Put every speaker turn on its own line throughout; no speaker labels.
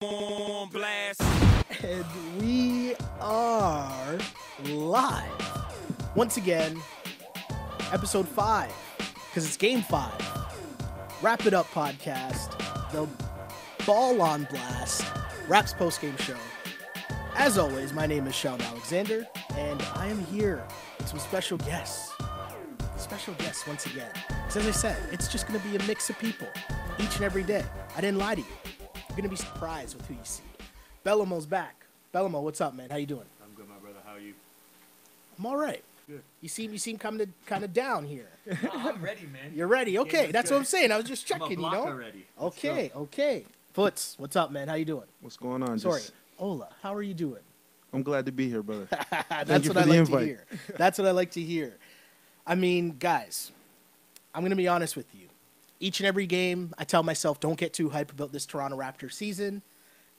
On blast.
And we are live. Once again, episode 5, because it's game 5. Wrap It Up podcast, the Ball on Blast, Raps postgame show. As always, my name is Sean Alexander, and I am here with some special guests. Special guests once again. Because as I said, it's just going to be a mix of people each and every day. I didn't lie to you. You're going to be surprised with who you see. Bellamo's back. Bellamo, what's up, man? How you doing?
I'm good, my brother. How are you?
I'm all right.
Good.
You seem kind of down here.
No, I'm ready, man.
You're ready. Okay,
was
that's
good.
what I'm saying. I was just
I'm a
checking,
blocker ready. Let's
Okay. Foots, what's up, man? How you doing?
What's going on?
Sorry. Ola, how are you doing?
I'm glad to be here, brother.
That's
you
what
for
I
the
like
invite.
to hear. That's what I like to hear. I mean, guys, I'm going to be honest with you. Each and every game, I tell myself, don't get too hype about this Toronto Raptors season.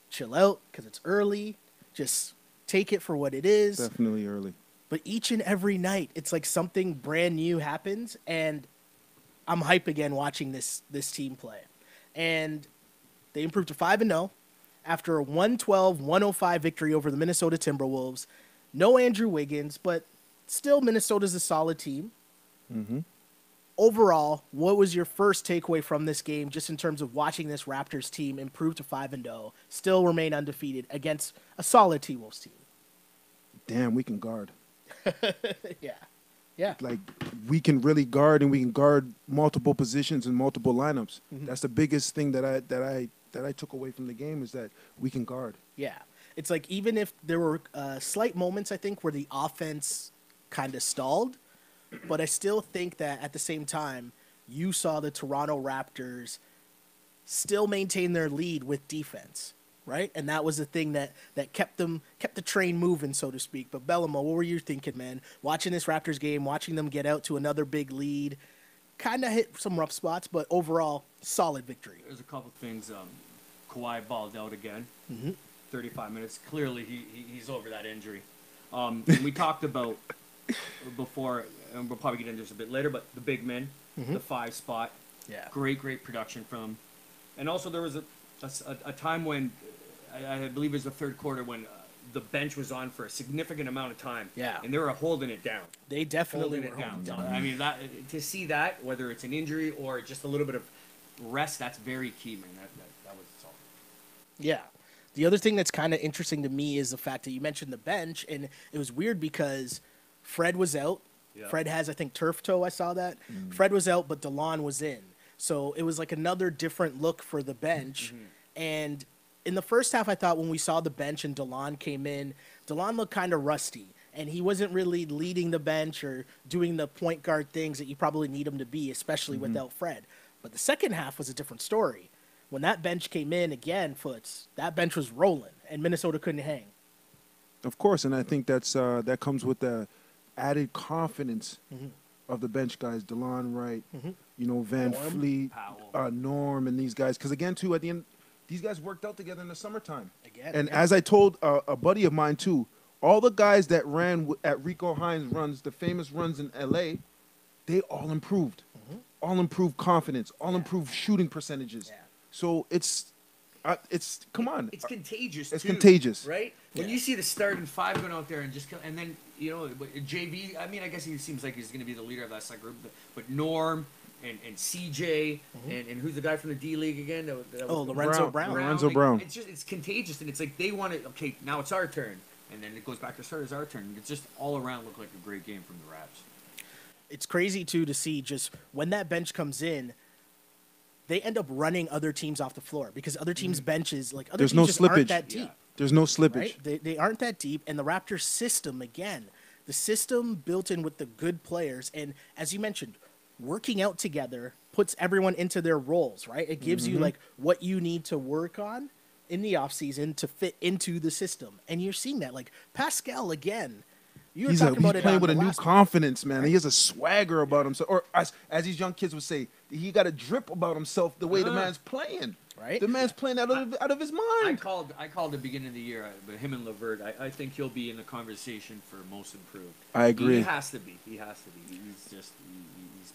Chill out, because it's early. Just take it for what it is.
Definitely early.
But each and every night, it's like something brand new happens, and I'm hype again watching this team play. And they improved to 5-0 after a 112-105 victory over the Minnesota Timberwolves. No Andrew Wiggins, but still Minnesota's a solid team.
Mm-hmm.
Overall, what was your first takeaway from this game, just in terms of watching this Raptors team improve to 5-0, still remain undefeated against a solid T-Wolves team?
Damn, we can guard.
Yeah.
Like, we can really guard, and we can guard multiple positions and multiple lineups.
Mhm.
That's the biggest thing that I took away from the game, is that we can guard.
Yeah. It's like, even if there were slight moments, I think, where the offense kind of stalled, but I still think that at the same time, you saw the Toronto Raptors still maintain their lead with defense, right? And that was the thing that kept the train moving, so to speak. But Bellamo, what were you thinking, man? Watching this Raptors game, watching them get out to another big lead, kind of hit some rough spots, but overall, solid victory.
There's a couple things. Kawhi balled out again.
Mhm.
35 minutes. Clearly, he's over that injury. We talked about before, and we'll probably get into this a bit later, but the big men, the 5 spot.
Yeah.
Great production from him. And also, there was a time when, I believe it was the third quarter, when the bench was on for a significant amount of time.
Yeah.
And they were holding it down.
They definitely
Holding
were
it down.
holding down.
I mean, to see that, whether it's an injury or just a little bit of rest, that's very key, man. That was solid.
Yeah. The other thing that's kind of interesting to me is the fact that you mentioned the bench, and it was weird because Fred was out.
Yeah.
Fred has, I think, turf toe. I saw that. Fred was out, but DeLon was in. So it was like another different look for the bench. And in the first half, I thought when we saw the bench and DeLon came in, DeLon looked kind of rusty. And he wasn't really leading the bench or doing the point guard things that you probably need him to be, especially without Fred. But the second half was a different story. When that bench came in again, Foots, that bench was rolling, and Minnesota couldn't hang.
Of course, and I think that comes with the added confidence of the bench guys, DeLon Wright, Van
Norm.
Fleet,
Powell.
Norm, and these guys. Because again, too, at the end, these guys worked out together in the summertime.
Again,
And
yeah.
as I told a buddy of mine too, all the guys that ran at Rico Hines runs, the famous runs in LA, they all improved. All improved confidence, all improved shooting percentages.
Yeah.
So it's come on.
It's contagious,
It's
too,
contagious.
right? When
Yeah.
you see the starting 5 going out there and and then, JV, I mean, I guess he seems like he's going to be the leader of that side group, but Norm and CJ and who's the guy from the D League again?
Lorenzo Brown.
Lorenzo
Like,
Brown.
It's contagious, and it's like they want to, okay, now it's our turn. And then it goes back to start, it's our turn. It's just all around look like a great game from the Raps.
It's crazy, too, to see just when that bench comes in, they end up running other teams off the floor because other teams' benches, like other
There's
teams
no
just aren't
slippage.
that deep.
Yeah.
There's no slippage.
Right? They aren't that deep, and the Raptors system, again, the system built in with the good players, and as you mentioned, working out together puts everyone into their roles, right? It gives you, like, what you need to work on in the offseason to fit into the system, and you're seeing that. Like, Pascal, again, you were
He's
talking about it
playing
on
with
the
a new
last one.
confidence, man. He has a swagger about himself, or as these young kids would say, he got a drip about himself. The way the man's playing,
Right?
The man's playing out of his
I
mind.
called the beginning of the year, but him and Levert, I think he'll be in the conversation for most improved.
I agree.
He has to be. He's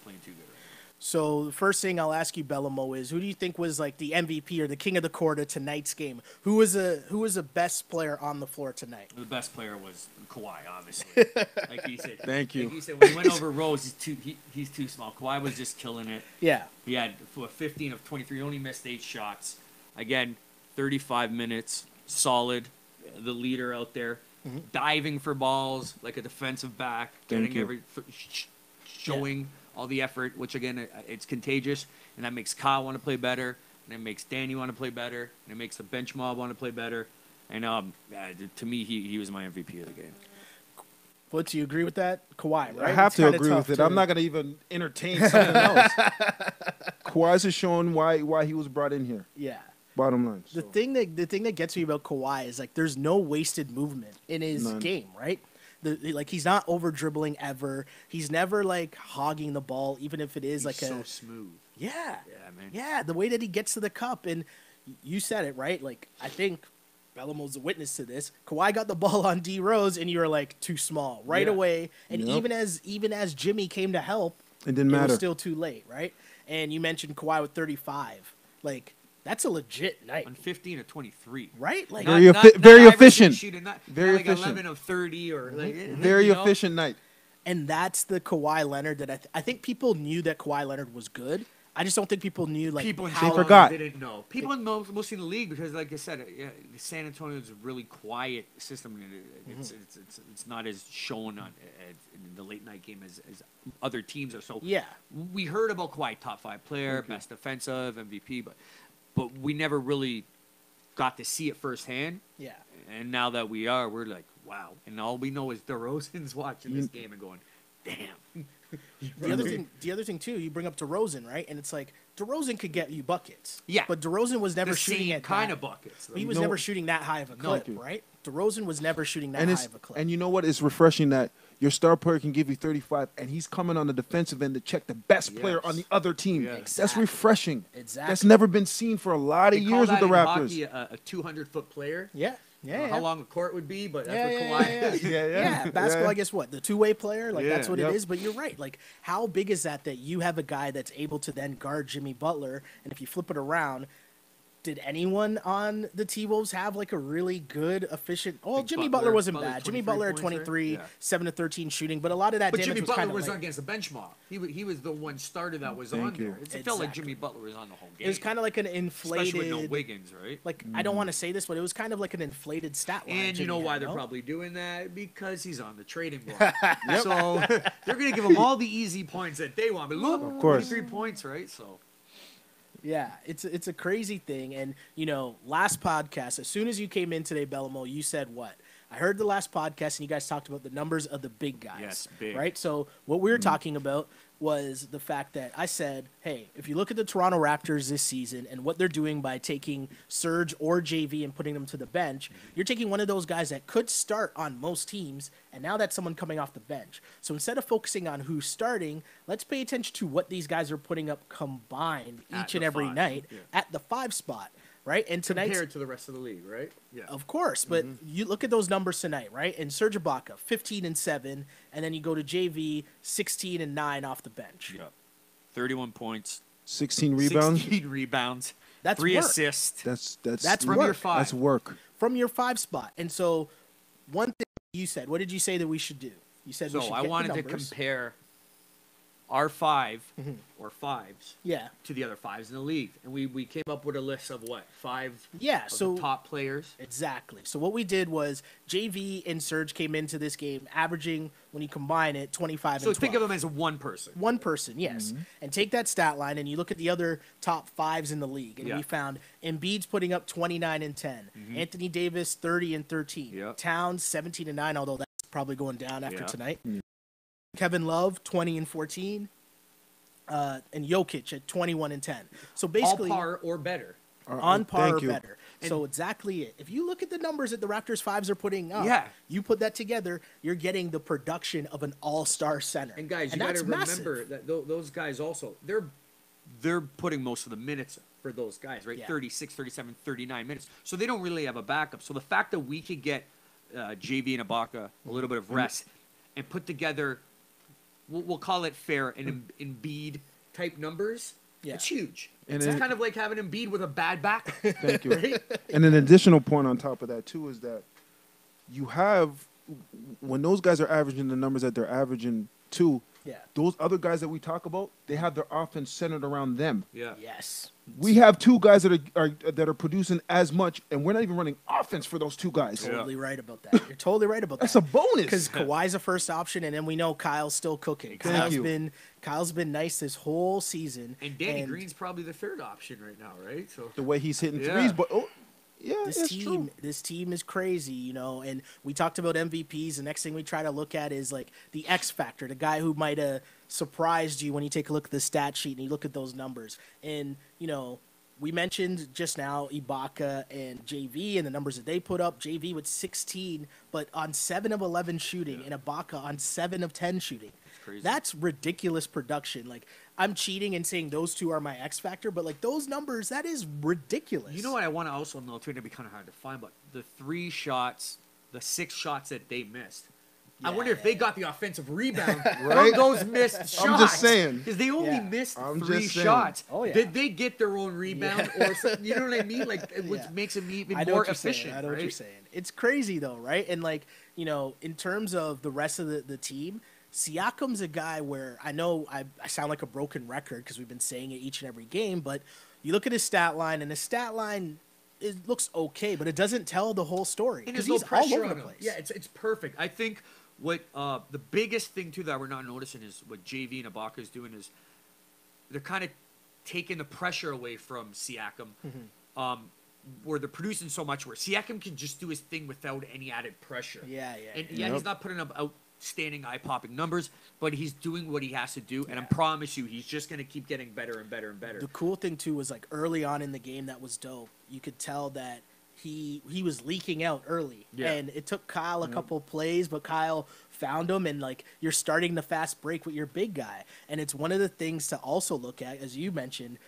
playing too good right
So the first thing I'll ask you, Bellamo, is who do you think was like the MVP or the king of the court of tonight's game? Who was the best player on the floor tonight?
The best player was Kawhi, obviously. Like he said.
Thank you.
Like he said, when he went over Rose, he's too small. Kawhi was just killing it.
Yeah.
He had 15 of 23. He only missed 8 shots. Again, 35 minutes, solid. The leader out there, diving for balls like a defensive back, showing all the effort. Which again, it's contagious, and that makes Kyle want to play better, and it makes Danny want to play better, and it makes the bench mob want to play better. And to me, he was my MVP of the game.
What, do you agree with that? Kawhi, right?
I have
It's
to
kinda
agree
tough
with it.
to-
I'm not going to even entertain something else. Kawhi's is showing why he was brought in here.
Yeah.
Bottom line.
The
So.
thing that gets me about Kawhi is like there's no wasted movement in his
None.
game, right? Like he's not over dribbling ever. He's never like hogging the ball, even if it is
He's
like
so
a
smooth.
yeah,
Yeah, man.
yeah. The way that he gets to the cup, and you said it right. Like I think Bellamo's a witness to this. Kawhi got the ball on D Rose, and you were like too small right
Yeah.
away. And
Yep.
even as Jimmy came to help,
It didn't
it
matter.
was still too late, right? And you mentioned Kawhi with 35. Like that's a legit night,
On 15 of 23.
right? Like
Very efficient.
Shooting, not
Very
like
efficient.
11 of 30 or like
Very efficient night.
And that's the Kawhi Leonard that I think people knew that Kawhi Leonard was good. I just don't think people knew like
People in
how
Toronto
forgot.
didn't know. People in mostly in the league because, like I said, San Antonio is a really quiet system. And it's not as shown on in the late night game as other teams are. So
Yeah.
we heard about Kawhi, top 5 player, best defensive, MVP, but we never really got to see it firsthand.
Yeah.
And now that we're like, wow. And all we know is DeRozan's watching this game and going, damn.
The other thing too, you bring up DeRozan, right? And it's like DeRozan could get you buckets.
Yeah.
But DeRozan was never
The
shooting
same
at
kind
that.
of buckets.
He was
No.
never shooting that high of a clip,
Thank you.
right? DeRozan was never shooting that
And
high of a clip.
and you know what? It's refreshing that your star player can give you 35, and he's coming on the defensive end to check the best player
Yes.
on the other team.
Yeah.
That's
Exactly.
refreshing.
Exactly.
That's never been seen for a lot of
They call
years with
that
the
in
Raptors.
hockey a 200-foot player.
yeah.
I
Yeah.
don't know
Yeah.
how long a court would be, but that's
Yeah,
what Kawhi
yeah,
is.
Yeah, basketball, I guess what? The two-way player? Like, that's
Yeah.
what
Yep.
it is. But you're right. Like, how big is that you have a guy that's able to then guard Jimmy Butler, and if you flip it around, did anyone on the T-Wolves have, like, a really good, efficient... Well,
Think
Jimmy
Butler-
Butler wasn't
Butler
bad. Jimmy
23
Butler at
points,
23,
right? Yeah.
7 to 13 shooting, but a lot of that
But
damage
Jimmy
was
Butler
kind of
was
late.
against the bench mob. He was the one starter that was
Thank
on
you.
there. It felt like
Exactly.
Jimmy Butler was on the whole game.
It was kind of like an
especially with no
inflated...
Wiggins, right?
Like, I don't want to say this, but it was kind of like an inflated stat line.
And you
Jimmy
know why
had,
they're
no?
probably doing that? Because he's on the trading block. So they're going to give him all the easy points that they want. But look,
Of course.
23 points, right? So
Yeah, it's a crazy thing. And, you know, last podcast, as soon as you came in today, Bellamo, you said what? I heard the last podcast, and you guys talked about the numbers of the big guys.
Yes, big.
Right? So what we were talking about was the fact that I said, hey, if you look at the Toronto Raptors this season and what they're doing by taking Serge or JV and putting them to the bench, you're taking one of those guys that could start on most teams, and now that's someone coming off the bench. So instead of focusing on who's starting, let's pay attention to what these guys are putting up combined
At
each and
the
every
5,
night
yeah.
at the 5 spot, right? And tonight's
compared to the rest of the league, right? Yeah.
of course, but you look at those numbers tonight, right? And Serge Ibaka, 15 and 7, and then you go to JV, 16 and 9 off the bench.
Yep. 31 points,
16 rebounds.
16 rebounds,
That's
3
work.
assists.
That's
from
work.
your 5.
That's work.
From your 5 spot. And so, one thing you said, what did you say that we should do? You said we
So
should
I
get the
wanted to
numbers.
compare our 5 or 5s
Yeah.
to the other 5s in the league. And we came up with a list of what? 5
Yeah,
of
so
the top players.
exactly. So what we did was JV and Serge came into this game averaging, when you combine it, 25
So
and 12.
think of them as one person.
One person, yes. And take that stat line and you look at the other top 5s in the league. And
Yeah.
we found Embiid's putting up 29 and 10. Anthony Davis, 30 and 13.
Yeah.
Towns, 17 and 9, although that's probably going down after
Yeah.
tonight. Kevin Love, 20 and 14. And Jokic at 21 and 10. So basically,
All par or better.
on par or
Thank you.
better. So exactly it. If you look at the numbers that the Raptors 5s are putting up,
Yeah.
you put that together, you're getting the production of an all-star center.
And guys, you got
that's
to
massive.
remember that those guys also they're putting most of the minutes for those guys, right?
Yeah.
36, 37, 39 minutes. So they don't really have a backup. So the fact that we could get JV and Ibaka a little bit of rest and put together, we'll call it fair, an Embiid type numbers,
Yeah.
it's huge.
And
It's
then-
kind of like having Embiid with a bad back.
Thank you.
Right?
And an additional point on top of that too is that you have when those guys are averaging the numbers that they're averaging too.
Yeah.
Those other guys that we talk about, they have their offense centered around them.
Yeah.
Yes.
We have two guys that are producing as much, and we're not even running offense for those two guys.
Totally right about that. You're totally right about that.
That's a bonus.
Because Kawhi's a first option, and then we know Kyle's still cooking.
Thank you.
Kyle's been nice this whole season.
And Danny Green's probably the third option right now, right? So
The way he's hitting
Yeah.
threes, but yeah,
This
it's
team,
true.
this team is crazy, you know. And we talked about MVPs. The next thing we try to look at is like the X factor, the guy who might have surprised you when you take a look at the stat sheet and you look at those numbers. And you know, we mentioned just now Ibaka and JV and the numbers that they put up. JV with 16, but on 7 of 11 shooting, and Ibaka on 7 of 10 shooting.
crazy.
That's ridiculous production. Like, I'm cheating and saying those two are my X factor, but like those numbers, that is ridiculous.
You know what I want to also know too, and it'd be kind of hard to find, but the 3 shots, the 6 shots that they missed. I wonder if they got the offensive rebound from those missed shots.
I'm just saying.
Because they only
Yeah.
missed
I'm
3
just saying.
shots.
Oh, yeah.
Did they get their own rebound or something? You know what I mean? Like, which
Yeah.
makes them even
I know
more
what you're
efficient.
saying. I know what
right?
you're saying. It's crazy though, right? And like, you know, in terms of the rest of the team, Siakam's a guy where I know I sound like a broken record because we've been saying it each and every game, but you look at his stat line, and his stat line it looks okay, but it doesn't tell the whole story
And
because
there's no
he's all
pressure
over
on
the
him.
place.
Yeah, it's perfect. I think what the biggest thing too that we're not noticing is what JV and Ibaka is doing is they're kind of taking the pressure away from Siakam, where they're producing so much where Siakam can just do his thing without any added pressure.
Yeah.
And
yeah.
yeah, he's not putting up outstanding eye-popping numbers, but he's doing what he has to do, and I promise you, he's just going to keep getting better and better and better.
The cool thing too was like early on in the game that was dope. You could tell that he was leaking out early,
Yeah.
and it took Kyle a couple plays, but Kyle found him, and like you're starting the fast break with your big guy, and it's one of the things to also look at, as you mentioned.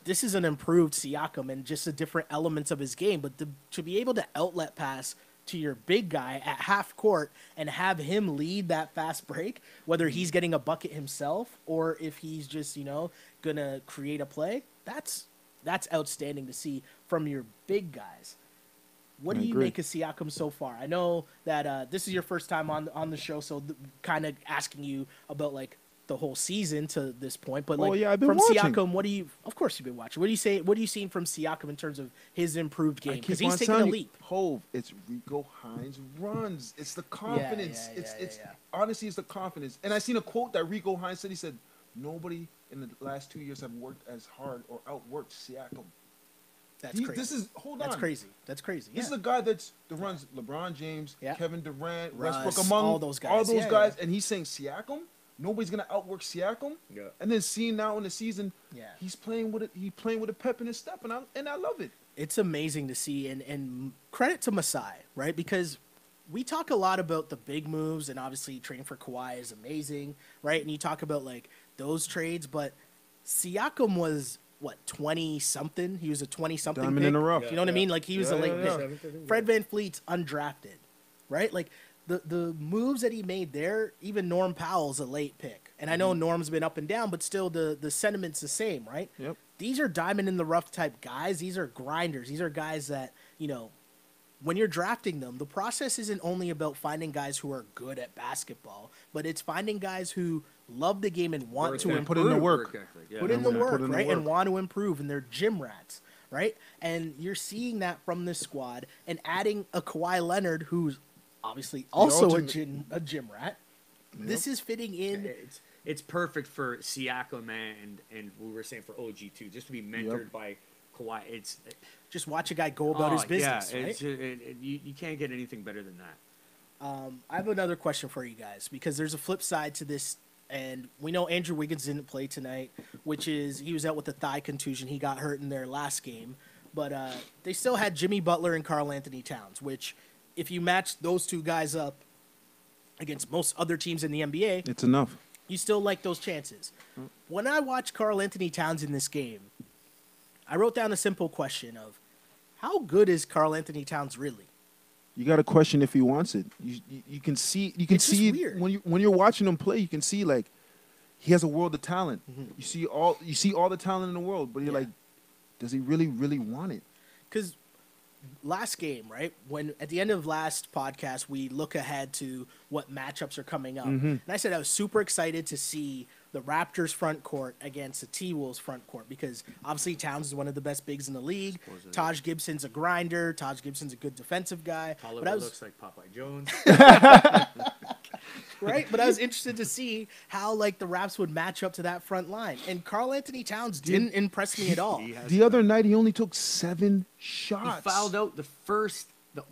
This is an improved Siakam and just the different elements of his game, but to be able to outlet pass to your big guy at half court and have him lead that fast break, whether he's getting a bucket himself or if he's just, you know, gonna create a play, that's outstanding to see from your big guys. What
I
do you
agree.
make of Siakam so far? I know that this is your first time on the show, so kind of asking you about like the whole season to this point, but like
yeah, I've been
from
watching.
Siakam, what do you? Of course, you've been watching. What do you say? What are you seeing from Siakam in terms of his improved
I
game? Because
keep
he's
on
taking a
telling you,
leap.
Hove, it's Rico Hines runs. It's the confidence. It's honestly, it's the confidence. And I seen a quote that Rico Hines said. He said, "Nobody in the last 2 years have worked as hard or outworked Siakam."
That's crazy.
This is hold on.
That's crazy. That's crazy.
This is a guy that runs LeBron James,
Yeah.
Kevin Durant,
Russ,
Westbrook, among
all those guys. Yeah, yeah.
and he's saying Siakam. Nobody's gonna outwork Siakam.
Yeah.
And then seeing now in the season,
Yeah.
he's playing with it. He's playing with a pep in his step, and I love it.
It's amazing to see, and credit to Masai, right? Because we talk a lot about the big moves, and obviously trading for Kawhi is amazing, right? And you talk about like those trades, but Siakam was what 20-something. He was a 20-something
Diamond
pick.
in the rough.
You know what I mean? Like he was a late pick.
Yeah.
Fred VanVleet's undrafted, right? Like the moves that he made there, even Norm Powell's a late pick. And I know Norm's been up and down, but still the sentiment's the same, right?
Yep.
These are diamond in the rough type guys. These are grinders. These are guys that, you know, when you're drafting them, the process isn't only about finding guys who are good at basketball, but it's finding guys who love the game and want to
put in the
improve.
work.
ethic, yeah.
Put in the
Yeah,
work,
put in the
right? And
work.
want to improve, and they're gym rats, right? And you're seeing that from this squad, and adding a Kawhi Leonard, who's obviously also a
ultimate-
gym rat. This is fitting in.
It's perfect for Siakam and we were saying for OG too, just to be mentored by Kawhi. It's
Just watch a guy go about his business,
yeah,
right?
you can't get anything better than that.
I have another question for you guys because there's a flip side to this, and we know Andrew Wiggins didn't play tonight, which is he was out with a thigh contusion. He got hurt in their last game, but they still had Jimmy Butler and Karl Anthony Towns, which if you match those two guys up against most other teams in the NBA,
It's enough.
you still like those chances. When I watched Karl Anthony Towns in this game, I wrote down a simple question of how good is Karl Anthony Towns really?
You got to question if he wants it. You can see
It's just
see
weird.
when you're watching him play. You can see like he has a world of talent. You see all the talent in the world, but you're
Yeah.
like, does he really, really want it?
Because last game, right? When at the end of last podcast, we look ahead to what matchups are coming up, and I said I was super excited to see the Raptors front court against the T-Wolves front court because obviously Towns is one of the best bigs in the league.
Supposedly.
Taj Gibson's a grinder. Taj Gibson's a good defensive guy. But I was
looks like Popeye Jones.
right, but I was interested to see how like the Raps would match up to that front line, and Karl Anthony Towns didn't impress me at all.
The other night, he only took 7
He
shots.
fouled out the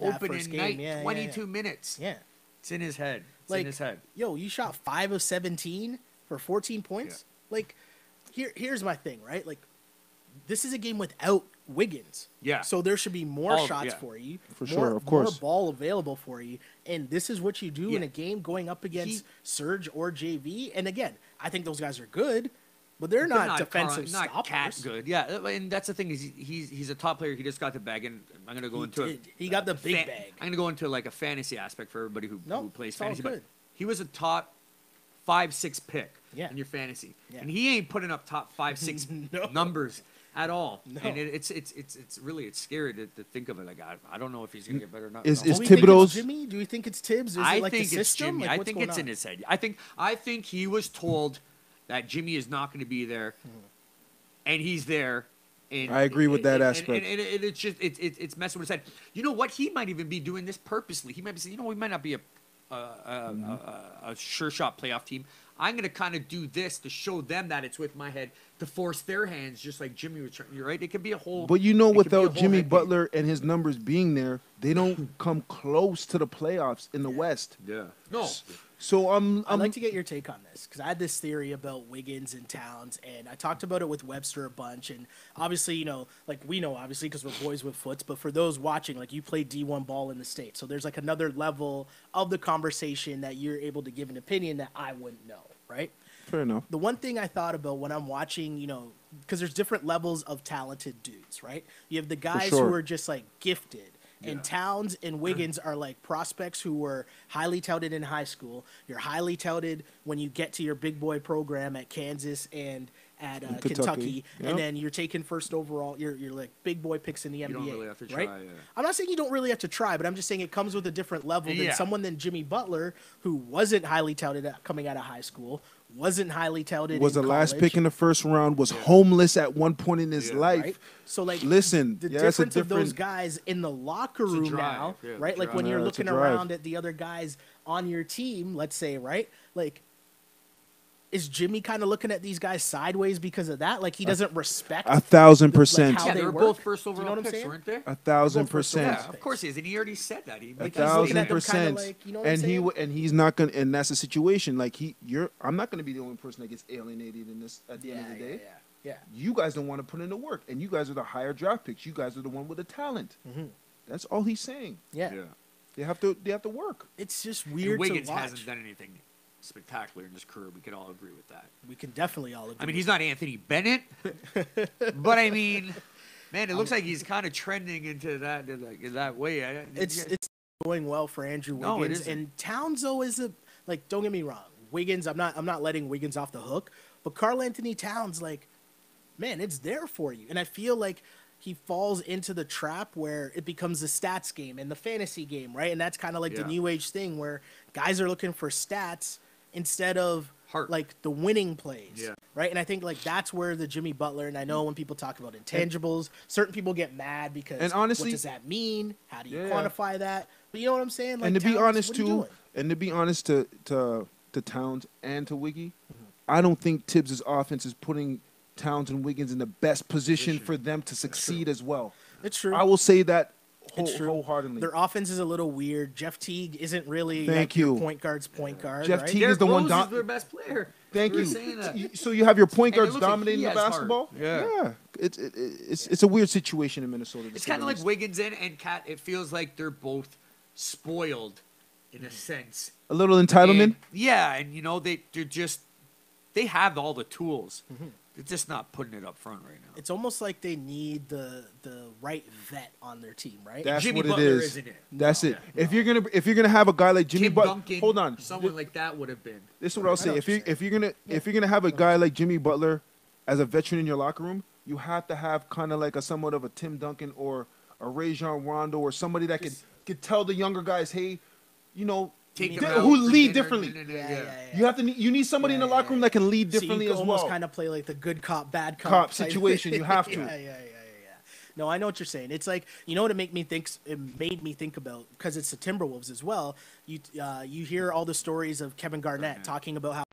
opening
first game,
night,
yeah,
22 minutes.
Yeah.
It's in his head. It's
Like,
in his head.
yo, you shot 5 of 17 for 14 points. Like, here's my thing, right? Like, this is a game without Wiggins.
Yeah.
So there should be more
All-
shots
yeah.
for you.
For
more,
sure, of course.
More ball available for you. And this is what you do in
Yeah.
a game going up against Serge or JV. And again, I think those guys are good, but they're not defensive
not
stoppers.
cat good. Yeah, and that's the thing is he's a top player. He just got the bag, and I'm gonna go
He
into
did.
it.
He got the big bag.
I'm gonna go into like a fantasy aspect for everybody who plays
it's all
fantasy.
good.
But he was a top 5-6 pick
Yeah.
in your fantasy,
Yeah.
and he ain't putting up top 5-6
No.
numbers at all.
No.
And it's really scary to think of it. Like I don't know if he's gonna get better or not.
Is-
No.
Do
is
we think it's
Thibodeau's-
Jimmy? Do you think it's Tibbs? Or is
I
it like
think
the
it's
system?
Jimmy.
Like,
I
what's
think
going
it's
on?
in his head. I think he was told that Jimmy is not going to be there, and he's there. And
I agree with that
and-
aspect.
And it's just it's messing with his head. You know what? He might even be doing this purposely. He might be saying, we might not be a sure shot playoff team. I'm going to kind of do this to show them that it's with my head to force their hands, just like Jimmy was trying. You're right. It could be a whole.
But you know,
it could be a
without
whole
Jimmy
head game.
Butler and his numbers being there, they don't come close to the playoffs in the West.
Yeah. No.
So
I'd like to get your take on this because I had this theory about Wiggins and Towns, and I talked about it with Webster a bunch. And obviously, like we know, obviously, because we're boys with foots. But for those watching, like you played D1 ball in the States, so there's like another level of the conversation that you're able to give an opinion that I wouldn't know, right?
fair enough.
The one thing I thought about when I'm watching, because there's different levels of talented dudes, right? You have the guys
sure.
who are just like gifted. And Towns and Wiggins are like prospects who were highly touted in high school. You're highly touted when you get to your big boy program at Kansas and at Kentucky.
Yep.
And then you're taking first overall. You're like big boy picks in the NBA.
don't really have to
right?
try, yeah.
I'm not saying you don't really have to try, but I'm just saying it comes with a different level than
Yeah.
someone than Jimmy Butler, who wasn't highly touted coming out of high school, wasn't highly touted
Was
in
the last
college.
pick in the first round, was homeless at one point in his
Yeah.
life.
Right? So like,
Listen,
the
yeah, it's a
difference of those
different-
guys in the locker
a
room
drive,
now,
yeah,
right? Like when
drive.
you're
Yeah, it's a
looking
drive.
around at the other guys on your team, let's say, right? Like, is Jimmy kind of looking at these guys sideways because of that? Like he doesn't respect
1,000%.
how
Yeah,
they
they were
work.
both first
Do you know
overall
what I'm
picks,
saying?
weren't they?
1,000%.
Yeah, of course he is, and he already said that. He
A
made
he's looking at them
1,000%.
kinda like, you know what I'm
and
saying?
and he's not gonna, and that's the situation. Like I'm not gonna be the only person that gets alienated in this. At the end of the day,
yeah.
you guys don't want to put in the work, and you guys are the higher draft picks. You guys are the one with the talent.
Mhm.
That's all he's saying.
Yeah.
They have to work.
It's just
And
weird
Wiggins
to watch.
hasn't done anything spectacular in his career. We can all agree with that.
We can definitely all agree.
I mean, he's not Anthony Bennett, but I mean, man, it looks like he's kind of trending into that way.
It's going well for Andrew
No, it
Wiggins,
isn't.
and Towns though is like. Don't get me wrong, Wiggins. I'm not letting Wiggins off the hook, but Karl Anthony Towns, like, man, it's there for you, and I feel like he falls into the trap where it becomes the stats game and the fantasy game, right? And that's kind of like the
Yeah.
new age thing where guys are looking for stats instead of
Heart.
like the winning plays,
Yeah.
right? And I think like that's where the Jimmy Butler, and I know when people talk about intangibles, certain people get mad because
And honestly-
what does that mean? How do you
Yeah.
quantify that? But you know what I'm saying? Like,
And to be
Towns,
honest
what are you
too,
doing?
and to be honest to Towns and to Wiggy, I don't think Tibbs' offense is putting Towns and Wiggins in the best position for them to succeed as well.
It's true.
I will say that
It's true.
wholeheartedly.
Their offense is a little weird. Jeff Teague isn't really
Thank
like your
you.
point guard's point guard.
Jeff
right?
Teague
Derrick
is the one
Rose is their best player.
Thank
We were
you.
saying that.
So you have your point
And it
guards
looks like
dominating
he
the
has heart.
basketball.
Yeah.
It's a weird situation in Minnesota. to
It's
say
kind
the
of like
least.
Wiggins and Cat. It feels like they're both spoiled in a sense.
a little entitlement.
And, yeah, and they're just they have all the tools, They're just not putting it up front right now.
It's almost like they need the right vet on their team, right?
That's
Jimmy
what
Butler
it is.
isn't it.
That's
No.
it. If you're gonna have a guy like Jimmy
Tim
Butler,
Duncan,
hold on.
someone like that would have been.
This is what I'll
I know
say.
what
If
you're
you if you're gonna have a guy like Jimmy Butler as a veteran in your locker room, you have to have kind of like a somewhat of a Tim Duncan or a Rajon Rondo or somebody that could tell the younger guys, hey, you know,
Take
them
who
out for
lead
dinner,
differently.
Yeah.
You need somebody in the locker room that can lead differently
so you
as
almost
well.
kind of play like the good cop, bad
Cop
type
situation,
thing.
you have to.
Yeah. No, I know what you're saying. It's like, you know what it made me think about, because it's the Timberwolves as well. You hear all the stories of Kevin Garnett talking about how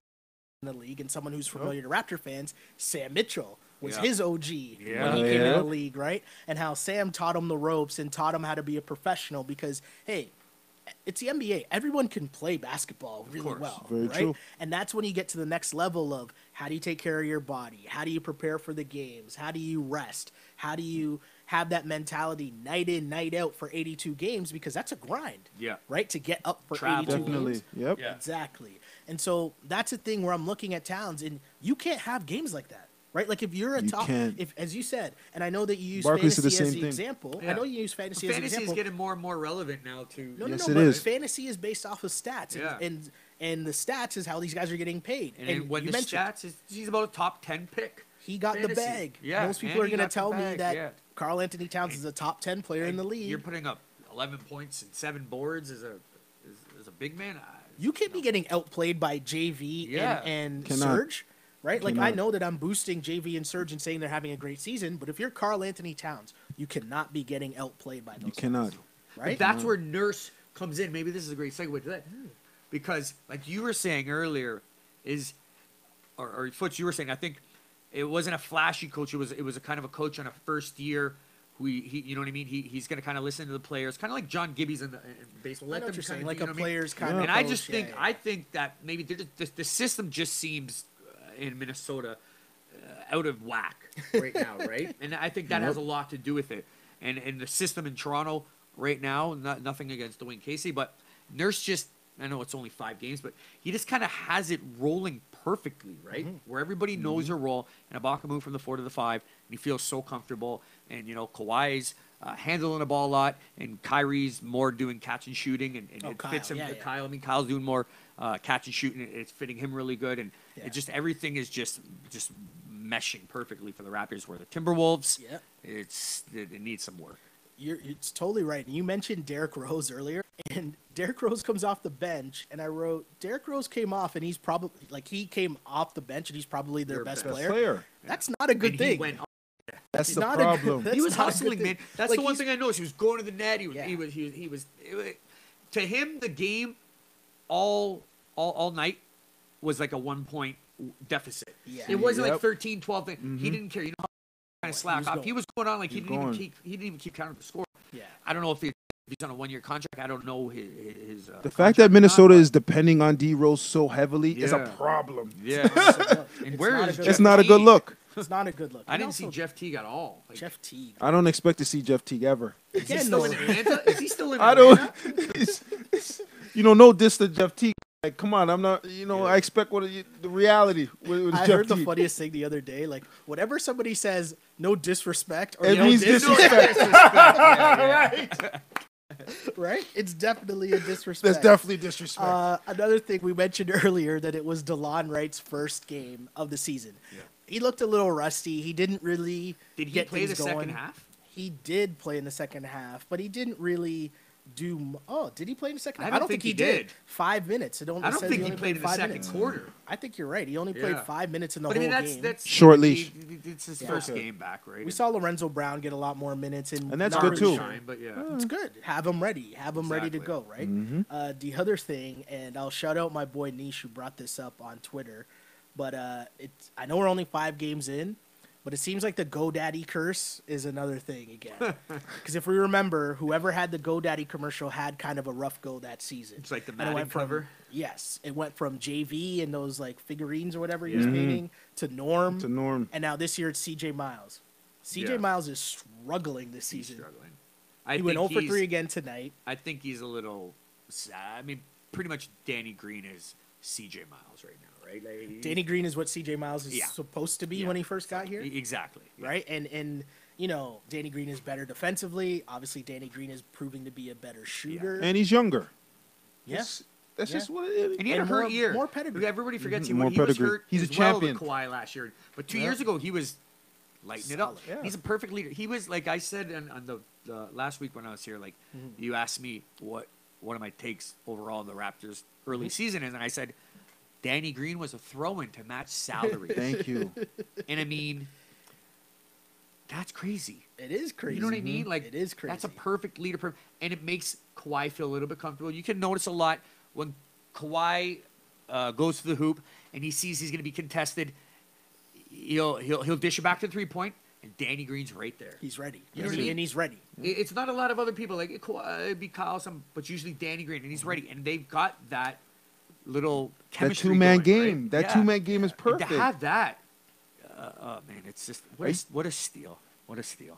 in the league, and someone who's familiar to Raptor fans, Sam Mitchell was
Yeah.
his OG when he came in the league, right? And how Sam taught him the ropes and taught him how to be a professional because, hey, it's the NBA. Everyone can play basketball really
course.
well,
Very
right?
true.
And that's when you get to the next level of how do you take care of your body? How do you prepare for the games? How do you rest? How do you have that mentality night in, night out for 82 games? Because that's a grind,
Yeah.
right? To get up for
Travel.
82
Definitely.
games.
Yep.
Yeah.
Exactly. And so that's a thing where I'm looking at Towns, and you can't have games like that. Right, like if you're a
You
top,
can't.
if as you said, and I know that you use
Barkley said
fantasy
the
as
same
the
thing.
example.
Yeah.
I know you use fantasy as an
Fantasy
example.
is getting more and more relevant now to.
No,
Yes,
no,
it
but
is.
fantasy is based off of stats,
Yeah.
and the stats is how these guys are getting paid.
And then when
you
the
mentioned
stats is, he's about a top 10 pick.
he got
fantasy.
the bag.
Yeah,
Most people
and
are
he
going to
got the
tell me
bag,
that
yeah.
Karl Anthony Towns is a top 10 player in the league.
You're putting up 11 points and 7 boards as a big man.
You can't be getting outplayed by JV
Yeah.
and
Cannot.
Surge, right? Like, I
Cannot.
know that I'm boosting JV and Surge and saying they're having a great season, but if you're Karl Anthony Towns, you cannot be getting outplayed by those
You cannot.
guys, right?
But that's where Nurse comes in. Maybe this is a great segue to that. Because, like you were saying earlier, or Foots, you were saying, I think it wasn't a flashy coach. It was a kind of a coach on a first year. He you know what I mean? He's going to kind of listen to the players, kind of like John Gibby's in baseball.
I
Let
know what
them
you're saying,
kinda
like
do,
a
you know what I mean?
player's kind of
And I
coach,
just think
yeah.
I think that maybe the system just seems in Minnesota out of whack right now, right? And I think that has a lot to do with it. And the system in Toronto right now, nothing against Dwayne Casey, but Nurse just, I know it's only 5 games, but he just kind of has it rolling perfectly, right? Where everybody knows their role, and Ibaka moved from the 4 to the 5, and he feels so comfortable. And, you know, Kawhi's handling the ball a lot, and Kyrie's more doing catch and shooting, and it
Kyle,
fits him.
yeah.
Kyle, I mean, Kyle's doing more catch and shooting. It's fitting him really good, and
Yeah.
it just everything is just meshing perfectly for the Raptors. Where the Timberwolves,
Yeah.
it needs some work.
It's totally right. And you mentioned Derrick Rose earlier, and Derrick Rose comes off the bench, and I wrote Derrick Rose came off, and he's probably he came off the bench, and he's probably their best player. That's not a good
And
thing.
he went.
That's
It's
the
not a good-
problem.
that's
He was
not a good
hustling,
thing.
man. That's
Like,
the one
he's-
thing I noticed. He was going to the net.
Yeah.
To him, the game all night was like a 1-point deficit.
Yeah.
It wasn't like
Yep.
13, 12 thing. He didn't care. You know how kind of slack
was
off.
going.
He was going on like he
He was
didn't
going.
even keep count of the score.
Yeah.
I don't know if he's on a 1-year contract. I don't know his
The
contract
fact that
or
Minnesota
not,
is depending on D Rose so heavily is a
Yeah.
problem.
but- yeah. And where
not
is
a good
Jeff
It's not a
Teague?
good look.
It's not a good look.
I
And
didn't see
also,
Jeff Teague at all. Like,
Jeff Teague.
I don't expect to see Jeff Teague ever.
is he
Again,
still
no.
in Atlanta? Is he still in
I
Atlanta?
don't. No diss to Jeff Teague. Like, come on, I'm not. I expect the reality with
I
Jeff
heard the
Teague.
funniest thing the other day. Like, whenever somebody says no disrespect or
It
no
means
disrespect,
disrespect.
right? It's definitely a disrespect.
That's definitely disrespect.
Another thing we mentioned earlier that it was DeLon Wright's first game of the season.
Yeah.
He looked a little rusty. He didn't really
Did he
get
play the
things going.
second half?
He did play in the second half, but he didn't really do. Oh, did he play in the second half?
I don't think he did.
5 minutes. It only
I don't
says
think
he
he
only
played in the
5
second
minutes.
quarter.
I think you're right. He only played
Yeah.
5 minutes in the
But I
whole
mean,
game.
that's
Short leash.
It's his
Yeah.
first
Okay.
game back, right?
We saw Lorenzo Brown get a lot more minutes, and
And that's
not
good,
really
too.
sure.
Shine, but yeah.
It's good. Have them ready. Have them ready to
Exactly.
go, right?
Mm-hmm.
The other thing, and I'll shout out my boy Nish who brought this up on Twitter, but I know we're only 5 games in, but it seems like the GoDaddy curse is another thing again. Because if we remember, whoever had the GoDaddy commercial had kind of a rough go that season.
It's like the
And it
Madden
went from-
cover.
Yes, it went from JV and those like figurines or whatever he was painting to Norm,
To Norm.
and now this year it's CJ Miles. CJ
Yeah.
Miles is struggling this
He's
season.
struggling.
He went 0 for 3 again tonight.
I think he's a little sad. I mean, pretty much Danny Green is CJ Miles right now, right? Like,
Danny Green is what CJ Miles is
Yeah.
supposed to be
Yeah.
when he first got here,
Exactly. Yeah.
right? And you know, Danny Green is better defensively. Obviously, Danny Green is proving to be a better shooter.
And he's younger.
Yes.
That's
Yeah.
just what it is.
And he had a
And
hurt
more-
year.
more pedigree.
Everybody forgets
Mhm, more
he was
pedigree.
hurt.
He's a
as well
champion.
with Kawhi last year, but 2
Yeah.
years ago he was lighting it up.
Solid.
Yeah.
He's a perfect leader. He was, like I said on the last week when I was here. Like you asked me what one of my takes overall in the Raptors early season is, and I said Danny Green was a throw-in to match salary.
Thank you.
And I mean, that's crazy.
It is crazy.
You know what I mean? Like
it is crazy.
That's a perfect leader, and it makes Kawhi feel a little bit comfortable. You can notice a lot when Kawhi goes to the hoop and he sees he's going to be contested. He'll dish it back to 3-point, and Danny Green's right there.
He's ready.
You know what I mean?
And he's ready.
It's not a lot of other people like Kawhi, it'd be Kyle, but usually Danny Green, and he's ready. And they've got that little
That
chemistry.
2-man
going,
game.
right?
That
Yeah.
2-man game is
And
perfect.
to have that, man, it's just what a steal. What a steal.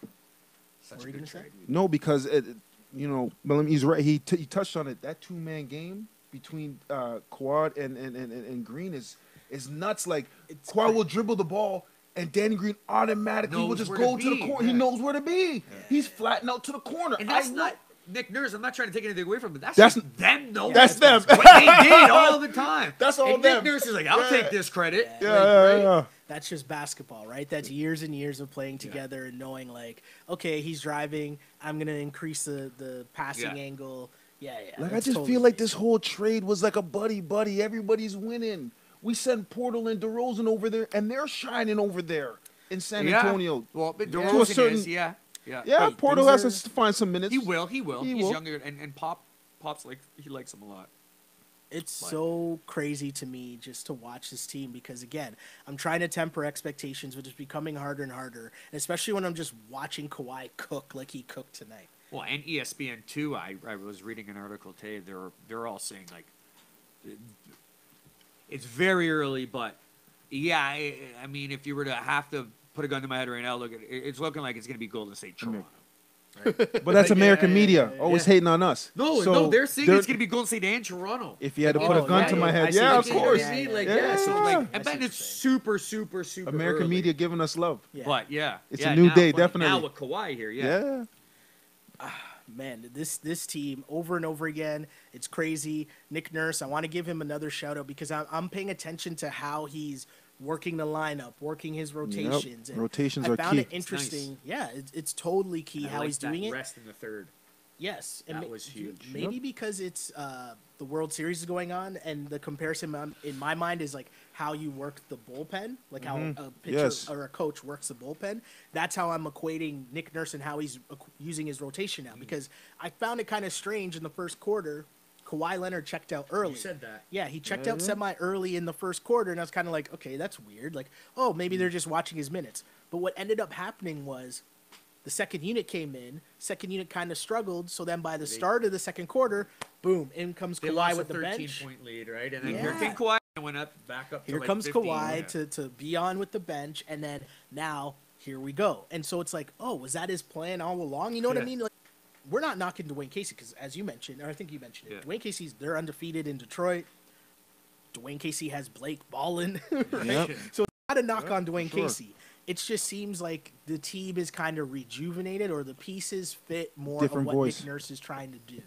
Such
What
a
were you
good
gonna say?
trade.
No, because he's right. He touched on it. That 2-man game between Quad and Green is nuts. Like Quad will dribble the ball, and Danny Green automatically will
Knows
just
where
go
to
to the
be.
corner.
Yeah.
He knows where to be. He's flattened out to the corner.
And that's not Nick Nurse. I'm not trying to take anything away from it. That's
That's-
just them knowing
that's them.
what they did all the time.
That's all
and
them.
Nick Nurse is like, I'll
Yeah.
take this credit.
Yeah.
That's just basketball, right? That's years and years of playing together and knowing, like, okay, he's driving. I'm gonna increase the passing
Yeah.
angle. Yeah.
Like I
that's
just
totally
feel like
crazy.
this whole trade was like a buddy. Everybody's winning. We sent Portal and DeRozan over there, and they're shining over there in San
Yeah.
Antonio.
Well, but
To a
DeRozan
certain-
is, yeah.
Yeah,
Hey,
Portal
things
has to find some minutes.
He will.
He
He's
will.
younger, and Pop's like he likes him a lot.
It's
But-
so crazy to me just to watch this team because, again, I'm trying to temper expectations, but it's becoming harder and harder, and especially when I'm just watching Kawhi cook like he cooked tonight.
Well, and ESPN too. I was reading an article today. They're all saying like it's very early, but yeah. I mean, if you were to have to put a gun to my head right now, it's looking like it's going to be Golden State Toronto. Right?
But that's
Yeah,
American
yeah,
media,
yeah,
always
yeah.
hating on us.
No, they're saying it's going to be Golden State and Toronto.
If you had to
Oh,
put a gun
yeah,
to my
yeah, I
head,
see
yeah,
what
of
you mean.
course.
Yeah, yeah,
Like,
yeah.
so like,
I
I
see
bet
what
it's
you're
super
American
early.
media giving us love.
Yeah.
But yeah,
It's
yeah,
a new
now-
day,
but Now
definitely.
with Kawhi here, yeah.
Man, this team over and over again, it's crazy. Nick Nurse, I want to give him another shout out because I'm paying attention to how he's working the lineup, working his rotations. And
Rotations
I
are
found
key.
it interesting. Yeah, it's totally key
I
how
like
he's
that
doing it.
Rest in the third.
Yes,
That was huge.
Maybe because it's the World Series is going on, and the comparison in my mind is like how you work the bullpen, like how a pitcher
Yes.
or a coach works the bullpen. That's how I'm equating Nick Nurse and how he's using his rotation now. Because I found it kind of strange in the first quarter. Kawhi Leonard checked out early.
You said that.
Yeah, he checked
Yeah,
out
yeah.
semi early in the first quarter, and I was kind of like, okay, that's weird. Like, oh, maybe they're just watching his minutes. But what ended up happening was the second unit came in. Second unit kind of struggled. So then by the start of the second quarter, boom, in comes
They
Kawhi
lost
with
a
the
13
bench.
point lead, right? And then
Yeah.
here came Kawhi and went up back up.
Here
to like
comes
15.
Kawhi
Yeah.
to be on with the bench, and then now here we go. And so it's like, oh, was that his plan all along? You know what I
Yeah.
mean? Like, we're not knocking Dwayne Casey because, as you mentioned, or I think you mentioned it,
Yeah.
Dwayne Casey's they're undefeated in Detroit. Dwayne Casey has Blake Ballin, right?
Yep.
So it's not a knock on Dwayne
sure.
Casey. It just seems like the team is kind of rejuvenated, or the pieces fit more
Different
of what
voice.
Nick Nurse is trying to do.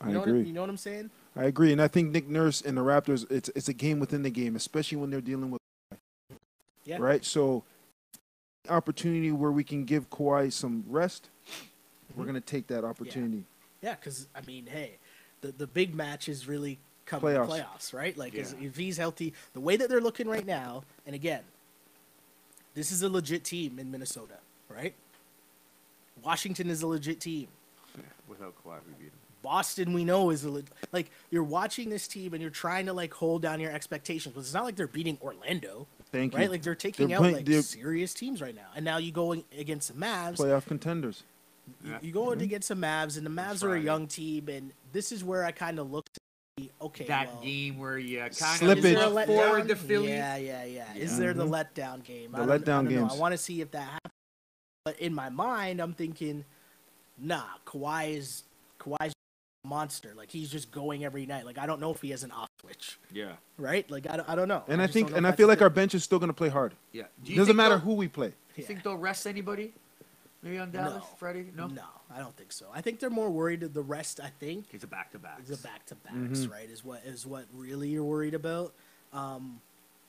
I
You know
agree.
you know what I'm saying?
I agree, and I think Nick Nurse and the Raptors, it's a game within the game, especially when they're dealing with
Yeah.
right. So, opportunity where we can give Kawhi some rest, we're gonna take that opportunity.
Yeah, because I mean, hey, the big match is really coming
Playoffs.
playoffs, right? Like,
Yeah.
if he's healthy, the way that they're looking right now, and again, this is a legit team in Minnesota, right? Washington is a legit team.
Yeah, without Kawhi, we beat him.
Boston, we know, is like you're watching this team and you're trying to like hold down your expectations, but it's not like they're beating Orlando,
Thank you.
right? Like they're taking
They're
out
playing-
like
they're-
serious teams right now, and now you go against the Mavs.
Playoff contenders.
Yeah.
You go against the Mavs, and the Mavs are a
Friday.
young team, and this is where I kind of look to see, okay,
That
well,
game where you kind
Slippage.
of
is there a
look forward
letdown?
to Philly.
Yeah. Is there the letdown game?
The
I don't
letdown
know.
games.
I want to see if that happens. But in my mind, I'm thinking, nah, Kawhi's monster. Like, he's just going every night. Like, I don't know if he has an off switch,
Yeah.
right? Like, I don't know.
And I
just don't
think,
know
and
if
I
that's
feel
the
like our
thing.
bench is still going to play hard.
Yeah. Do
It
you
doesn't
think
matter
they'll-
who we play.
You
Yeah.
think they'll rest anybody? Maybe on Dallas,
No.
Friday? No?
No, I don't think so. I think they're more worried the rest, I think,
It's a back-to-back.
is the back-to-backs, right? Is what really you're worried about.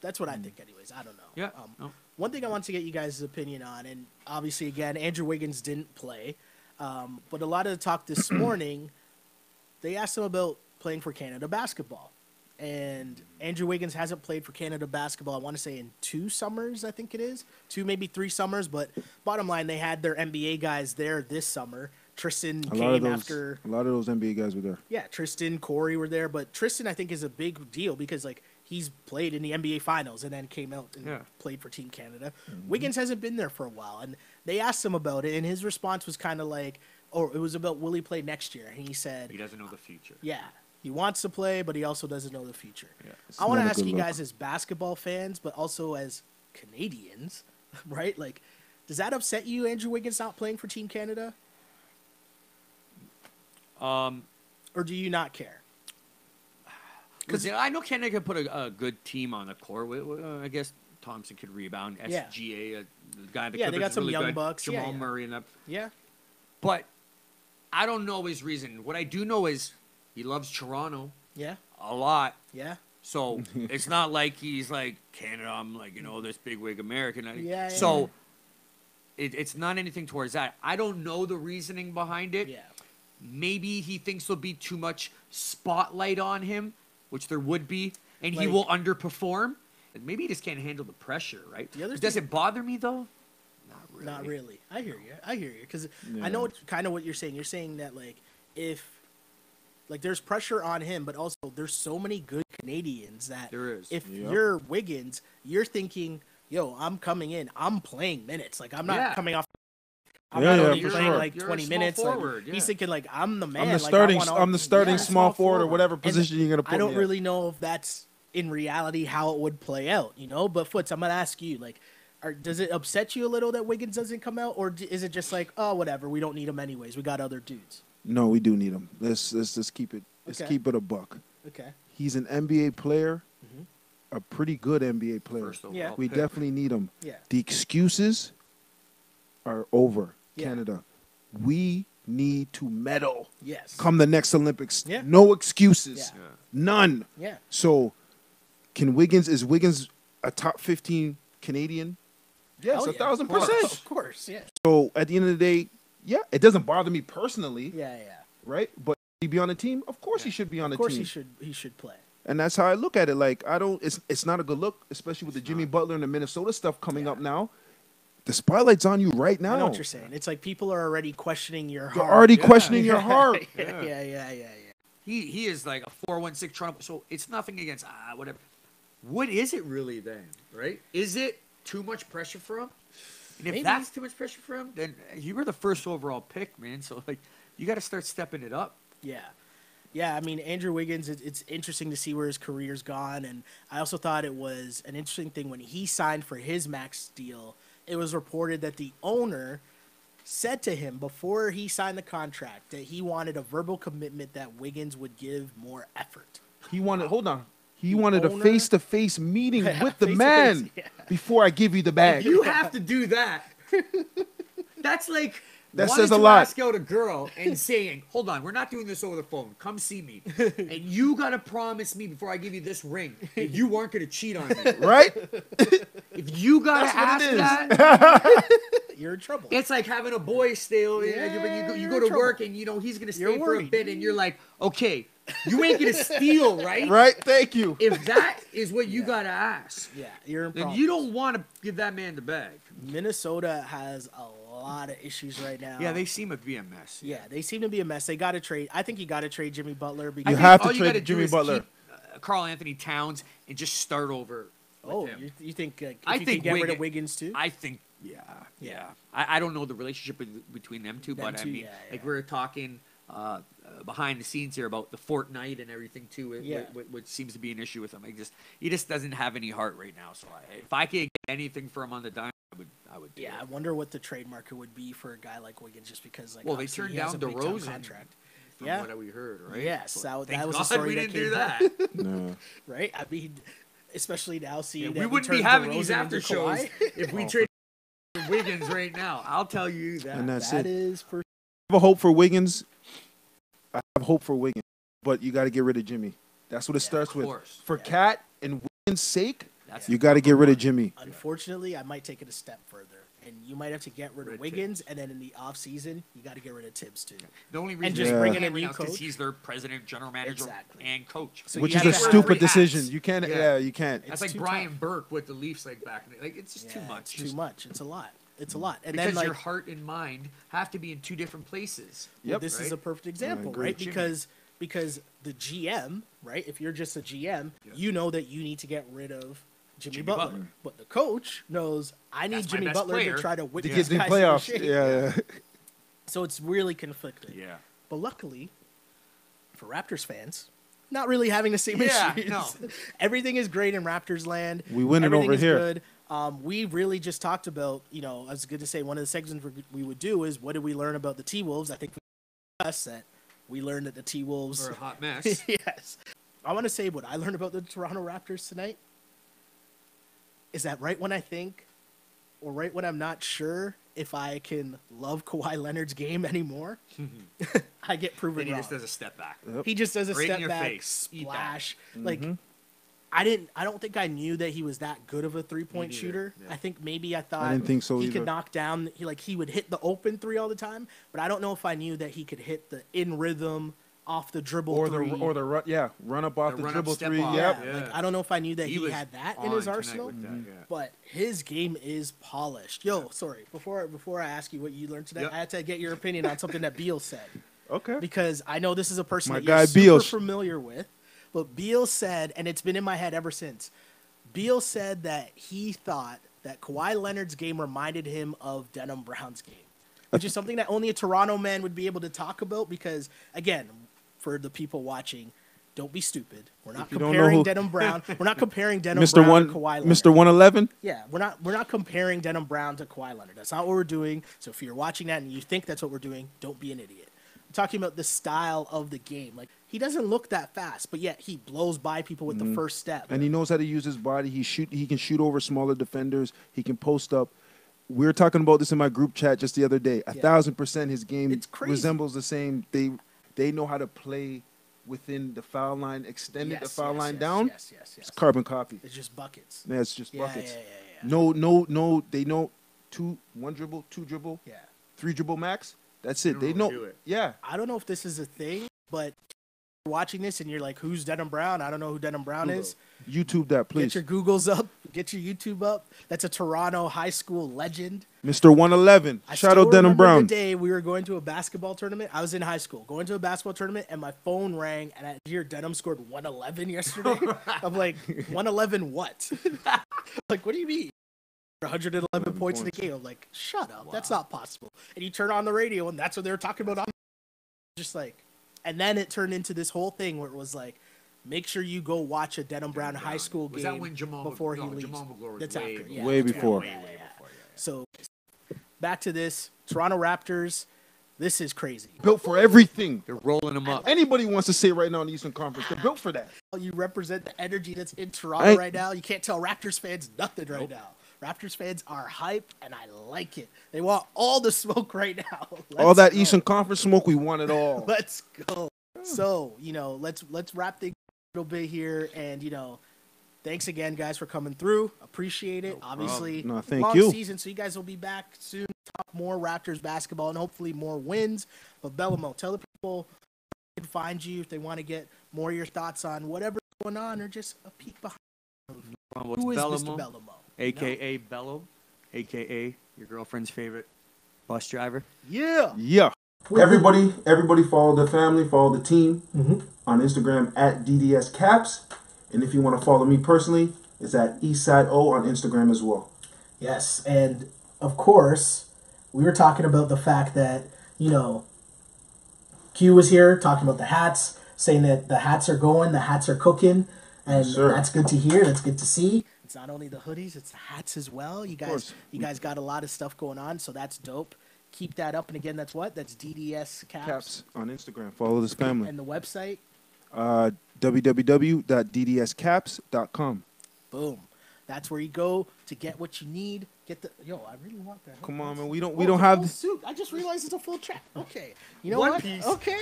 That's what I think anyways. I don't know.
Yeah. No.
One thing I want to get you guys' opinion on, and obviously, again, Andrew Wiggins didn't play, but a lot of the talk this morning, they asked him about playing for Canada basketball. And Andrew Wiggins hasn't played for Canada basketball, I want to say, in 2 summers, I think it is. 2, maybe 3 summers. But bottom line, they had their NBA guys there this summer. Tristan came after.
A lot of those NBA guys were there.
Yeah, Tristan, Corey were there. But Tristan, I think, is a big deal because, like, he's played in the NBA Finals and then came out and
Yeah.
played for Team Canada. Wiggins hasn't been there for a while. And they asked him about it, and his response was kind of like, oh, it was about will he play next year? And he said,
He doesn't know the future.
yeah, he wants to play, but he also doesn't know the future.
Yeah.
I want to
not a
ask
good
you
look.
guys as basketball fans, but also as Canadians, right? Like, does that upset you, Andrew Wiggins not playing for Team Canada? Or do you not care?
Because I know Canada can put a good team on the court. I guess Thompson could rebound.
Yeah.
SGA, the guy that
Yeah, they got some
really
young
good.
bucks.
Jamal
Yeah, yeah.
Murray and that.
Yeah.
But I don't know his reason. What I do know is he loves Toronto
Yeah.
a lot.
Yeah.
So it's not like he's like Canada. I'm like this big wig American.
Yeah,
So it's not anything towards that. I don't know the reasoning behind it.
Yeah.
Maybe he thinks there'll be too much spotlight on him, which there would be, and he
Like-
will underperform. And maybe he just can't handle the pressure, right?
The other
Does
thing-
it bother me though? Not really.
Not really. I hear you. Because
Yeah.
I know kind of what you're saying. You're saying that, like, if, like, there's pressure on him, but also there's so many good Canadians that
There is.
if
Yep.
you're Wiggins, you're thinking, yo, I'm coming in. I'm playing minutes. Like, I'm not
Yeah.
coming off. I'm
Yeah,
not
yeah,
only
for
playing
sure.
like
You're a
20
small
minutes. Like,
forward, yeah.
He's thinking, like, I'm the man.
I'm the
Like,
starting.
I want all-
I'm the starting
Yeah.
small forward or
forward.
whatever position you're gonna put
I don't
me at.
really know if that's in reality how it would play out, you know. But Foots, I'm gonna ask you, like, does it upset you a little that Wiggins doesn't come out, or is it just like, oh, whatever, we don't need him anyways, we got other dudes?
No, we do need him. Let's just keep it. Let's
Okay.
keep it a buck.
Okay.
He's an NBA player,
Mhm.
a pretty good NBA player.
First overall
Yeah.
We
pick.
definitely need him.
Yeah.
The excuses are over.
Yeah.
Canada, we need to medal
Yes.
come the next Olympics.
Yeah.
No excuses.
Yeah.
Yeah.
None.
Yeah.
So, is Wiggins a top 15 Canadian? Yes,
Hell yeah,
1,000%.
Of course. Yeah.
So at the end of the day, yeah, it doesn't bother me personally,
Yeah.
right? But he be on the team? Of course he should be on the
Of course,
team.
he should play.
And that's how I look at it. Like, I don't, it's not a good look, especially with the Jimmy Butler and the Minnesota stuff coming up now. The spotlight's on you right now.
I know what you're saying. It's like people are already questioning your
They're
heart.
already
Yeah.
questioning your heart.
Yeah.
He is like a 416 Toronto. So it's nothing against whatever. What is it really then, right? Is it too much pressure for him? And if
Maybe.
that's too much pressure for him, then you were the first overall pick, man. So like, you got to start stepping it up.
Yeah, I mean, Andrew Wiggins, it's interesting to see where his career's gone. And I also thought it was an interesting thing when he signed for his max deal. It was reported that the owner said to him before he signed the contract that he wanted a verbal commitment that Wiggins would give more effort.
He wanted, he wanted a
owner-
face-to-face meeting
Yeah,
with the
face-to-face,
man
yeah.
before I give you the bag.
You have to do that. That's like
That
wanting
says a
to
lot.
ask out a girl and saying, "Hold on, we're not doing this over the phone. Come see me, and you gotta promise me before I give you this ring that you weren't gonna cheat on me."
Right?
If you gotta
That's what it
ask
is.
that,
You're in trouble.
it's like having a boy stay. You
Yeah,
go
you're
to
in trouble.
work and he's gonna stay
You're
for a
worried.
bit, and you're like, "Okay, you ain't gonna steal, right?"
Right? Thank you.
If that is what you gotta ask,
Yeah, you're in
then
problems.
you don't want to give that man the bag.
Minnesota has a lot of issues right now.
Yeah, they seem to be a mess.
Yeah, they seem to be a mess. They got to trade. I think you got to trade Jimmy Butler
I
because
You
think
have to
all you
trade
gotta do
Jimmy
is
Butler.
keep Karl Anthony Towns and just start over. with him.
you think if
I
you
think
can get rid of
Wiggins-
Wiggins too?
I think, yeah. I don't know the relationship between them two,
Them
but I
two,
mean,
yeah,
like
yeah.
we were talking behind the scenes here about the Fortnite and everything too,
Yeah.
which seems to be an issue with him. He just doesn't have any heart right now. So if I could get anything for him on the dime, I would do
I
it.
wonder what the trade market would be for a guy like Wiggins, just because like
Well, they
obviously
turned
he has
down
a big-time
DeRozan.
contract.
from
Yeah.
what we heard, right?
Yes,
But
that was
thank
a story
God we
that
didn't
came
do
out.
that.
No.
Right? I mean, especially now seeing that
We wouldn't be
turned
having these
DeRozan
after
into
shows
Kawhi.
if we traded Wiggins right now. I'll tell you that.
And that's
That
it.
is for
I have a hope for Wiggins. I have hope for Wiggins, but you got to get rid of Jimmy. That's what it starts with.
course.
For Cat and Wiggins' sake,
That's
you got to get rid of Jimmy.
Unfortunately, I might take it a step further, and you might have to get rid of Wiggins, and then in the off season, you got to get rid of Tibbs too.
The only reason
just
they
bring
can't
in a
right
new
now is 'cause
coach.
he's their president, general manager,
Exactly.
and coach.
So
Which
you
is
have
a
to have
stupid
three hats.
decision. You can't.
Yeah.
Yeah, you can't.
That's
It's
like
too
Brian
tough.
Burke with the Leafs like back in the, like it's just too
Yeah,
much.
It's too much. It's a lot. It's a lot. And
Because
then like
your heart and mind have to be in two different places.
Yep.
this is
Right?
a perfect example,
agree.
right?
Jimmy.
Because the GM, right? If you're just a GM, you know that you need to get rid of Jimmy Butler.
Butler.
But the coach knows I need
That's my
Jimmy
best
Butler
player.
to try to whip
To
these
get the
guys
playoffs.
into shape.
Yeah.
So it's really conflicting.
Yeah.
But luckily, for Raptors fans, not really having the same
Yeah,
issues.
no.
Everything is great in Raptors land.
We winning
Everything
over
is
here.
Good. We really just talked about, I was going to say one of the segments we would do is what did we learn about the T-Wolves? I think for us that we learned that the T-Wolves
Or a hot mess.
yes. I want to say what I learned about the Toronto Raptors tonight is that right when I think, or right when I'm not sure if I can love Kawhi Leonard's game anymore, I get proven
Then he
wrong.
just does a step back.
He just does a
Right in
step
your
back
face. Eat that.
splash. Like I don't think I knew that he was that good of a 3-point
neither.
shooter.
Yeah.
I think maybe I thought
I didn't think so
he
either.
could knock down he would hit the open three all the time, but I don't know if I knew that he could hit the in rhythm off the dribble
Or
three.
the run, run up off
The
the
run-up
dribble
step
three.
off.
Yep.
Yeah,
Yeah.
like I don't know if I knew that he
was
had that in
on
his
tonight
arsenal.
with that, yeah.
But his game is polished. Yo, sorry. Before I ask you what you learned today,
Yep.
I had to get your opinion on something that Beal said.
Okay.
Because I know this is a person
My
that you're
guy
super
Beal.
familiar with. But Beal said, and it's been in my head ever since, Beal said that he thought that Kawhi Leonard's game reminded him of Denham Brown's game, which is something that only a Toronto man would be able to talk about because, again, for the people watching, don't be stupid. We're not
If you don't know
comparing
who-
Denham Brown. We're not comparing Denham
Mr.
Brown
One,
to Kawhi Leonard.
Mr. 111.
Yeah, we're not comparing Denham Brown to Kawhi Leonard. That's not what we're doing. So if you're watching that and you think that's what we're doing, don't be an idiot. I'm talking about the style of the game. Like he doesn't look that fast, but yet he blows by people with the first step.
And he knows how to use his body. He can shoot over smaller defenders. He can post up. We were talking about this in my group chat just the other day. 1,000% his game
It's crazy.
resembles the same. They know how to play within the foul line, extended the foul line down.
Yes.
It's carbon copy.
It's just buckets.
Yeah, it's just
Yeah,
buckets.
yeah.
No. They know one dribble, two dribble,
Yeah.
three dribble max. That's it.
They
They
don't
know.
overdo it.
Yeah.
I don't know if this is a thing, but you're watching this and you're like, who's Denham Brown? I don't know who Denham Brown is.
YouTube that, please.
Get your Googles up. Get your YouTube up. That's a Toronto high school legend.
Mr. 111.
I
Shout
still
out Denham
remember
Brown.
the day we were going to a basketball tournament. I was in high school going to a basketball tournament, and my phone rang, and I hear Denham scored 111 yesterday. I'm like, 111 what? Like, what do you mean? 111 points in the game. I'm like, shut up. That's not possible. And you turn on the radio, and that's what they were talking about. Just like, and then it turned into this whole thing where it was like, make sure you go watch a Denham Brown high school
Was
game
that when Jamal
before he
no,
leaves.
Jamal McGlory was
That's
way
after.
before.
Yeah,
Way
that's
before.
Way before. So back to this Toronto Raptors. This is crazy.
Built for everything.
They're rolling them up.
Anybody wants to say right now in the Eastern Conference, they're built for that.
You represent the energy that's in Toronto
I-
right now. You can't tell Raptors fans nothing right now. Raptors fans are hype, and I like it. They want all the smoke right now.
All
Let's
that
go.
Eastern Conference smoke, we want it all.
Let's go. So, let's wrap things up a little bit here, and thanks again, guys, for coming through. Appreciate it. Obviously,
No, thank
long
you.
season, so you guys will be back soon. Talk more Raptors basketball and hopefully more wins. But Bellamo, tell the people where they can find you if they want to get more of your thoughts on whatever's going on, or just a peek behind. Who is Mr. Bellamo?
AKA Bello, AKA your girlfriend's favorite bus driver.
Yeah.
Yeah. Everybody follow the family, follow the team on Instagram at DDS Caps. And if you want to follow me personally, it's at Eastside O on Instagram as well.
Yes, and of course, we were talking about the fact that, Q was here talking about the hats, saying that the hats are going, the hats are cooking, and
Yes, sir.
that's good to hear, that's good to see. It's not only the hoodies, it's the hats as well. You
course.
guys got a lot of stuff going on, so that's dope. keep that up. And again, that's what? That's DDS
Caps on Instagram. Follow this family.
And the website?
www.ddscaps.com.
Boom. That's where you go to get what you need. Get the I really want that.
Come on, man. We don't have the
suit. I just realized it's a full track. Okay. You know
One
what?
piece.
Okay.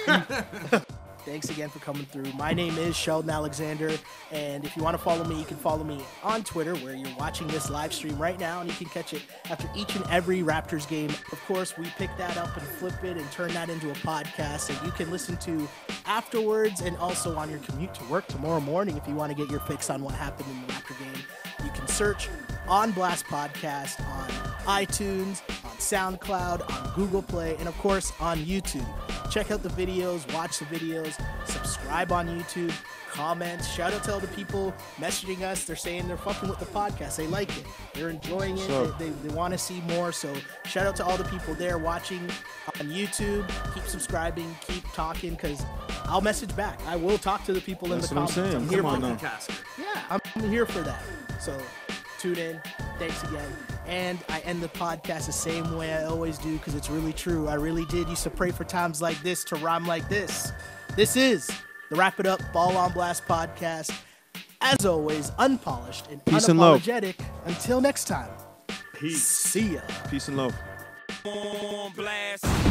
Thanks again for coming through. My name is Sheldon Alexander, and if you want to follow me, you can follow me on Twitter, where you're watching this live stream right now, and you can catch it after each and every Raptors game. Of course, we pick that up and flip it and turn that into a podcast that you can listen to afterwards, and also on your commute to work tomorrow morning if you want to get your fix on what happened in the Raptor game. You can search On Blast Podcast on iTunes, on SoundCloud, on Google Play, and of course on YouTube. Check out the videos, watch the videos, subscribe on YouTube, comment, shout out to all the people messaging us. They're saying they're fucking with the podcast. They like it. They're enjoying it. They want to see more. So shout out to all the people there watching on YouTube. Keep subscribing, keep talking, because I'll message back. I will talk to the people in the comments.
That's what I'm saying.
here
Come
for
on
that.
now.
Yeah, I'm here for that. So tune in. Thanks again. And I end the podcast the same way I always do, because it's really true. I really did used to pray for times like this to rhyme like this. This is the Wrap It Up Ball on Blast podcast. As always, unpolished and
Peace and love.
unapologetic. Until next time.
Peace.
See ya.
Peace and love.
On blast.